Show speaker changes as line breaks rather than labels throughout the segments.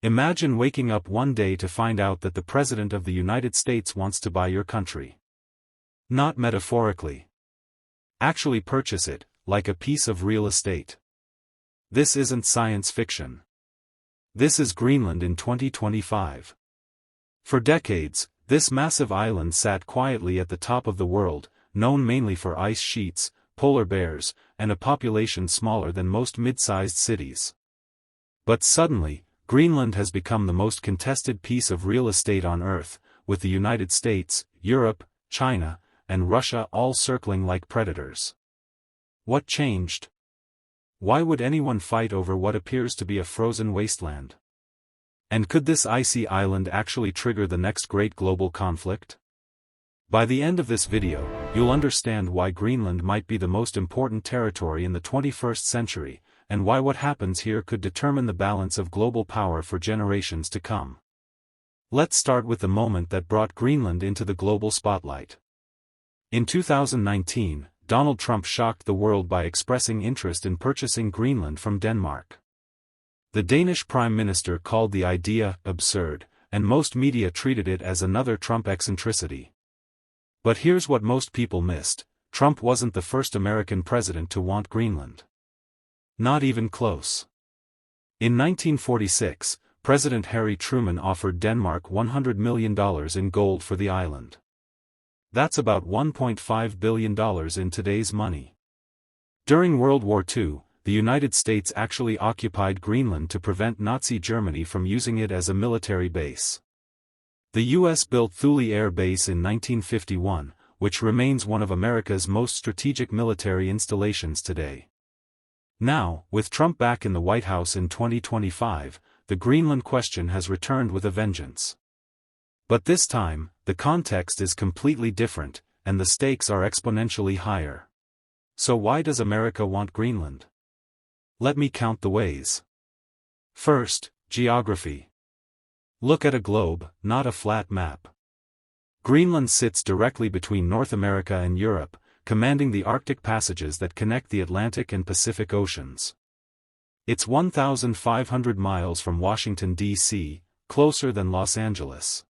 Imagine waking up one day to find out that the President of the United States wants to buy your country. Not metaphorically. Actually purchase it, like a piece of real estate. This isn't science fiction. This is Greenland in 2025. For decades, this massive island sat quietly at the top of the world, known mainly for ice sheets, polar bears, and a population smaller than most mid-sized cities. But suddenly, Greenland has become the most contested piece of real estate on Earth, with the United States, Europe, China, and Russia all circling like predators. What changed? Why would anyone fight over what appears to be a frozen wasteland? And could this icy island actually trigger the next great global conflict? By the end of this video, you'll understand why Greenland might be the most important territory in the 21st century, and why what happens here could determine the balance of global power for generations to come. Let's start with the moment that brought Greenland into the global spotlight. In 2019, Donald Trump shocked the world by expressing interest in purchasing Greenland from Denmark. The Danish Prime Minister called the idea absurd, and most media treated it as another Trump eccentricity. But here's what most people missed: Trump wasn't the first American president to want Greenland. Not even close. In 1946, President Harry Truman offered Denmark $100 million in gold for the island. That's about $1.5 billion in today's money. During World War II, the United States actually occupied Greenland to prevent Nazi Germany from using it as a military base. The U.S. built Thule Air Base in 1951, which remains one of America's most strategic military installations today. Now, with Trump back in the White House in 2025, the Greenland question has returned with a vengeance. But this time, the context is completely different, and the stakes are exponentially higher. So why does America want Greenland? Let me count the ways. First, geography. Look at a globe, not a flat map. Greenland sits directly between North America and Europe, commanding the Arctic passages that connect the Atlantic and Pacific Oceans. It's 1,500 miles from Washington, D.C., closer than Los Angeles.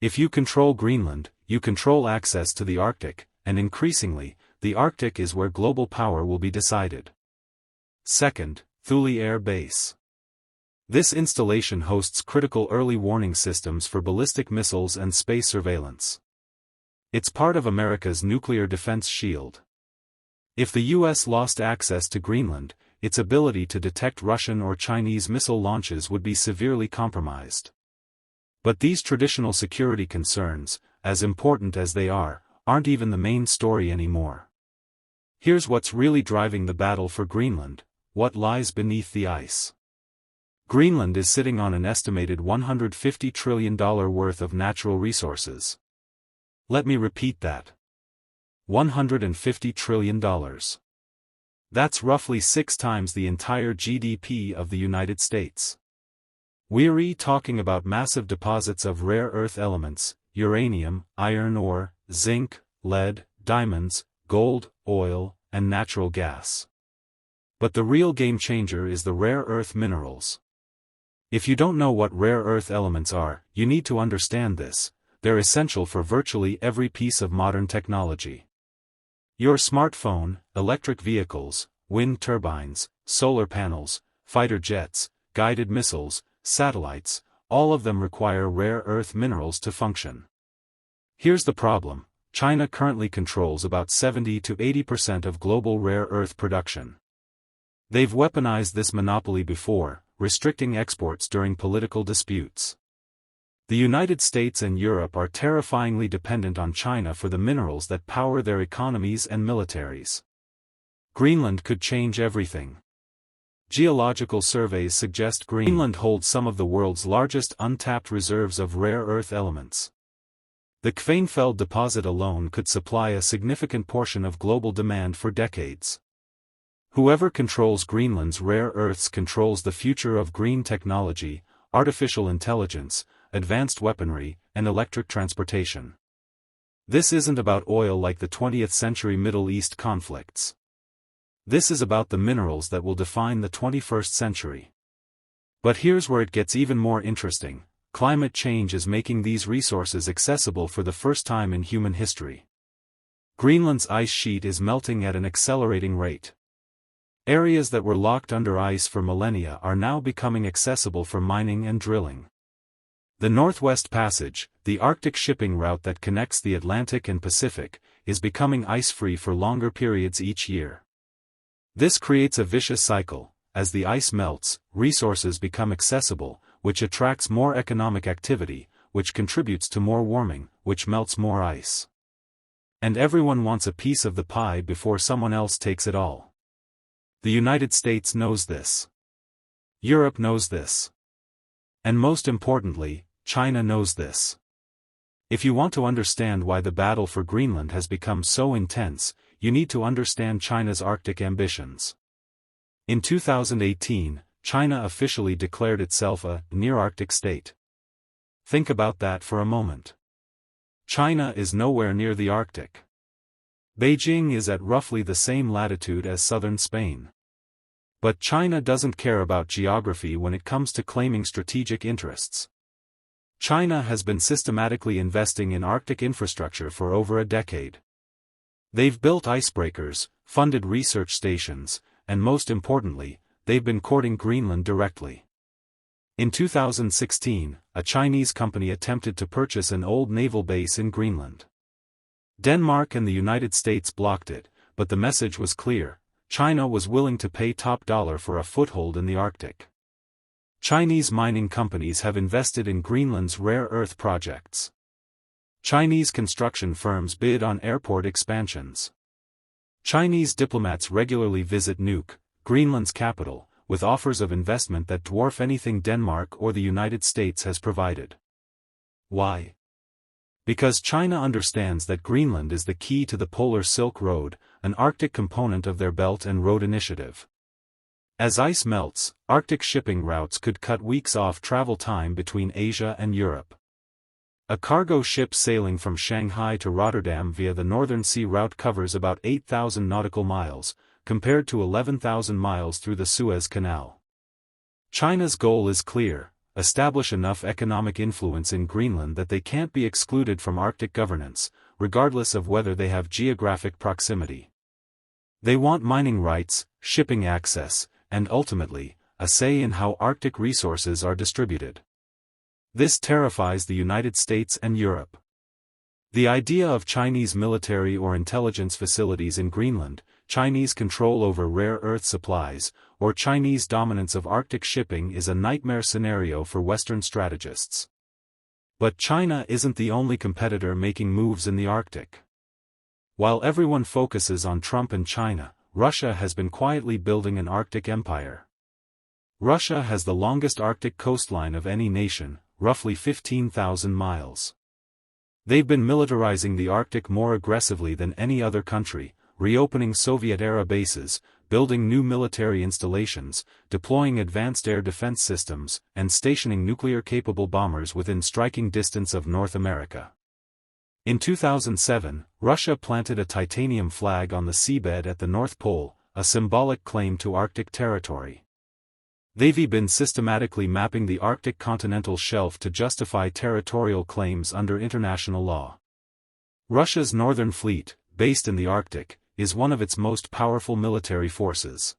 If you control Greenland, you control access to the Arctic, and increasingly, the Arctic is where global power will be decided. Second, Thule Air Base. This installation hosts critical early warning systems for ballistic missiles and space surveillance. It's part of America's nuclear defense shield. If the U.S. lost access to Greenland, its ability to detect Russian or Chinese missile launches would be severely compromised. But these traditional security concerns, as important as they are, aren't even the main story anymore. Here's what's really driving the battle for Greenland: what lies beneath the ice. Greenland is sitting on an estimated $150 trillion worth of natural resources. Let me repeat that. $150 trillion. That's roughly 6 times the entire GDP of the United States. We're talking about massive deposits of rare earth elements, uranium, iron ore, zinc, lead, diamonds, gold, oil, and natural gas. But the real game changer is the rare earth minerals. If you don't know what rare earth elements are, you need to understand this: they're essential for virtually every piece of modern technology. Your smartphone, electric vehicles, wind turbines, solar panels, fighter jets, guided missiles, satellites, all of them require rare earth minerals to function. Here's the problem: China currently controls about 70 to 80% of global rare earth production. They've weaponized this monopoly before, restricting exports during political disputes. The United States and Europe are terrifyingly dependent on China for the minerals that power their economies and militaries. Greenland could change everything. Geological surveys suggest Greenland holds some of the world's largest untapped reserves of rare earth elements. The Kvanefjeld deposit alone could supply a significant portion of global demand for decades. Whoever controls Greenland's rare earths controls the future of green technology, artificial intelligence, advanced weaponry, and electric transportation. This isn't about oil like the 20th century Middle East conflicts. This is about the minerals that will define the 21st century. But here's where it gets even more interesting. Climate change is making these resources accessible for the first time in human history. Greenland's ice sheet is melting at an accelerating rate. Areas that were locked under ice for millennia are now becoming accessible for mining and drilling. The Northwest Passage, the Arctic shipping route that connects the Atlantic and Pacific, is becoming ice-free for longer periods each year. This creates a vicious cycle. As the ice melts, resources become accessible, which attracts more economic activity, which contributes to more warming, which melts more ice. And everyone wants a piece of the pie before someone else takes it all. The United States knows this. Europe knows this. And most importantly, China knows this. If you want to understand why the battle for Greenland has become so intense, you need to understand China's Arctic ambitions. In 2018, China officially declared itself a near-Arctic state. Think about that for a moment. China is nowhere near the Arctic. Beijing is at roughly the same latitude as southern Spain. But China doesn't care about geography when it comes to claiming strategic interests. China has been systematically investing in Arctic infrastructure for over a decade. They've built icebreakers, funded research stations, and most importantly, they've been courting Greenland directly. In 2016, a Chinese company attempted to purchase an old naval base in Greenland. Denmark and the United States blocked it, but the message was clear: China was willing to pay top dollar for a foothold in the Arctic. Chinese mining companies have invested in Greenland's rare earth projects. Chinese construction firms bid on airport expansions. Chinese diplomats regularly visit Nuuk, Greenland's capital, with offers of investment that dwarf anything Denmark or the United States has provided. Why? Because China understands that Greenland is the key to the Polar Silk Road, an Arctic component of their Belt and Road Initiative. As ice melts, Arctic shipping routes could cut weeks off travel time between Asia and Europe. A cargo ship sailing from Shanghai to Rotterdam via the Northern Sea route covers about 8,000 nautical miles, compared to 11,000 miles through the Suez Canal. China's goal is clear: establish enough economic influence in Greenland that they can't be excluded from Arctic governance, regardless of whether they have geographic proximity. They want mining rights, shipping access, and ultimately, a say in how Arctic resources are distributed. This terrifies the United States and Europe. The idea of Chinese military or intelligence facilities in Greenland, Chinese control over rare earth supplies, or Chinese dominance of Arctic shipping is a nightmare scenario for Western strategists. But China isn't the only competitor making moves in the Arctic. While everyone focuses on Trump and China, Russia has been quietly building an Arctic empire. Russia has the longest Arctic coastline of any nation, roughly 15,000 miles. They've been militarizing the Arctic more aggressively than any other country, reopening Soviet-era bases, building new military installations, deploying advanced air defense systems, and stationing nuclear-capable bombers within striking distance of North America. In 2007, Russia planted a titanium flag on the seabed at the North Pole, a symbolic claim to Arctic territory. They've been systematically mapping the Arctic continental shelf to justify territorial claims under international law. Russia's Northern Fleet, based in the Arctic, is one of its most powerful military forces.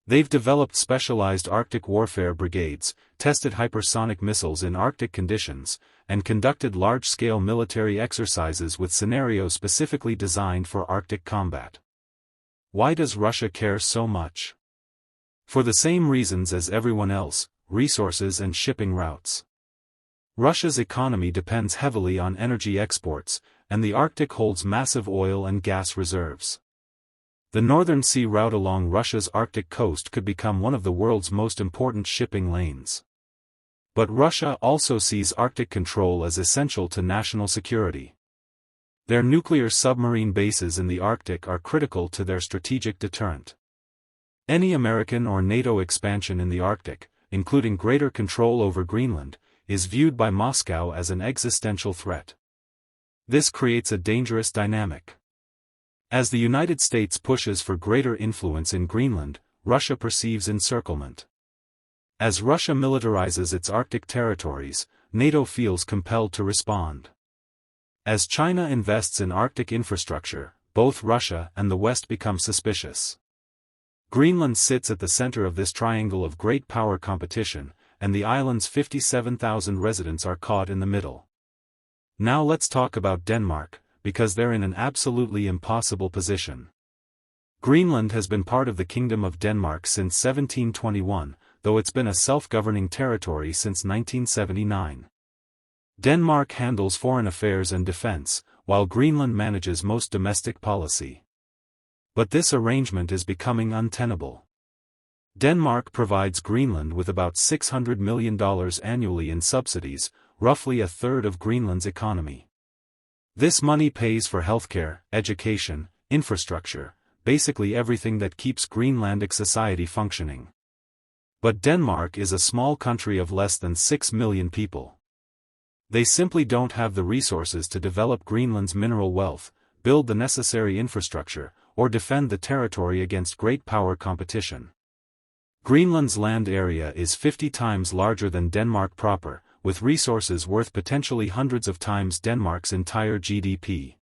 They've developed specialized Arctic warfare brigades, tested hypersonic missiles in Arctic conditions, and conducted large-scale military exercises with scenarios specifically designed for Arctic combat. Why does Russia care so much? For the same reasons as everyone else: resources and shipping routes. Russia's economy depends heavily on energy exports, and the Arctic holds massive oil and gas reserves. The Northern Sea route along Russia's Arctic coast could become one of the world's most important shipping lanes. But Russia also sees Arctic control as essential to national security. Their nuclear submarine bases in the Arctic are critical to their strategic deterrent. Any American or NATO expansion in the Arctic, including greater control over Greenland, is viewed by Moscow as an existential threat. This creates a dangerous dynamic. As the United States pushes for greater influence in Greenland, Russia perceives encirclement. As Russia militarizes its Arctic territories, NATO feels compelled to respond. As China invests in Arctic infrastructure, both Russia and the West become suspicious. Greenland sits at the center of this triangle of great power competition, and the island's 57,000 residents are caught in the middle. Now let's talk about Denmark, because they're in an absolutely impossible position. Greenland has been part of the Kingdom of Denmark since 1721, though it's been a self-governing territory since 1979. Denmark handles foreign affairs and defense, while Greenland manages most domestic policy. But this arrangement is becoming untenable. Denmark provides Greenland with about $600 million annually in subsidies, roughly a third of Greenland's economy. This money pays for healthcare, education, infrastructure, basically everything that keeps Greenlandic society functioning. But Denmark is a small country of less than 6 million people. They simply don't have the resources to develop Greenland's mineral wealth, build the necessary infrastructure, or defend the territory against great power competition. Greenland's land area is 50 times larger than Denmark proper, with resources worth potentially hundreds of times Denmark's entire GDP.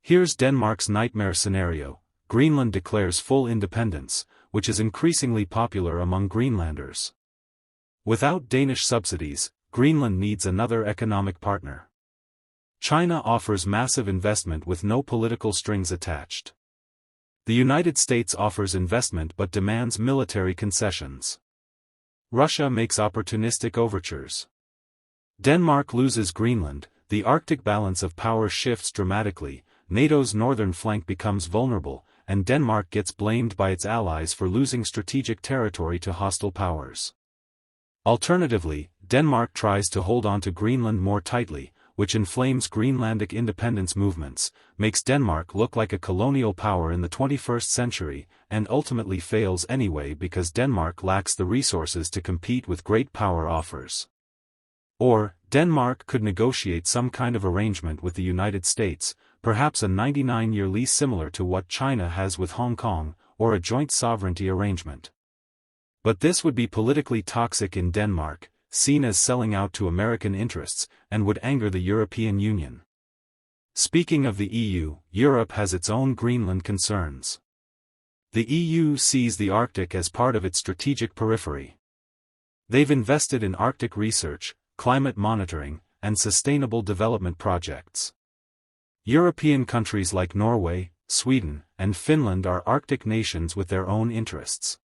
Here's Denmark's nightmare scenario: Greenland declares full independence, which is increasingly popular among Greenlanders. Without Danish subsidies, Greenland needs another economic partner. China offers massive investment with no political strings attached. The United States offers investment but demands military concessions. Russia makes opportunistic overtures. Denmark loses Greenland, the Arctic balance of power shifts dramatically, NATO's northern flank becomes vulnerable, and Denmark gets blamed by its allies for losing strategic territory to hostile powers. Alternatively, Denmark tries to hold on to Greenland more tightly, which inflames Greenlandic independence movements, makes Denmark look like a colonial power in the 21st century, and ultimately fails anyway because Denmark lacks the resources to compete with great power offers. Or, Denmark could negotiate some kind of arrangement with the United States, perhaps a 99-year lease similar to what China has with Hong Kong, or a joint sovereignty arrangement. But this would be politically toxic in Denmark, seen as selling out to American interests, and would anger the European Union. Speaking of the EU, Europe has its own Greenland concerns. The EU sees the Arctic as part of its strategic periphery. They've invested in Arctic research, climate monitoring, and sustainable development projects. European countries like Norway, Sweden, and Finland are Arctic nations with their own interests.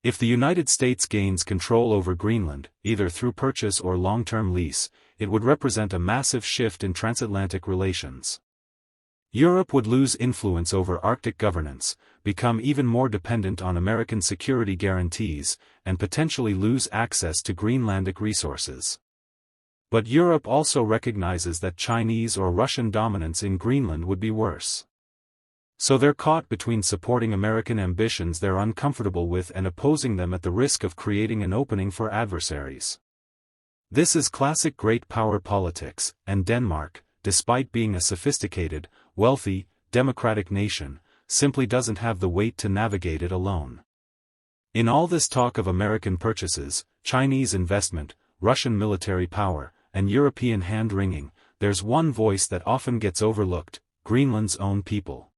If the United States gains control over Greenland, either through purchase or long-term lease, it would represent a massive shift in transatlantic relations. Europe would lose influence over Arctic governance, become even more dependent on American security guarantees, and potentially lose access to Greenlandic resources. But Europe also recognizes that Chinese or Russian dominance in Greenland would be worse. So they're caught between supporting American ambitions they're uncomfortable with and opposing them at the risk of creating an opening for adversaries. This is classic great power politics, and Denmark, despite being a sophisticated, wealthy, democratic nation, simply doesn't have the weight to navigate it alone. In all this talk of American purchases, Chinese investment, Russian military power, and European hand-wringing, there's one voice that often gets overlooked: Greenland's own people.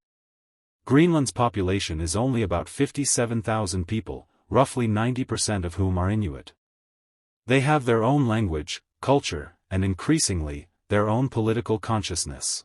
Greenland's population is only about 57,000 people, roughly 90% of whom are Inuit. They have their own language, culture, and increasingly, their own political consciousness.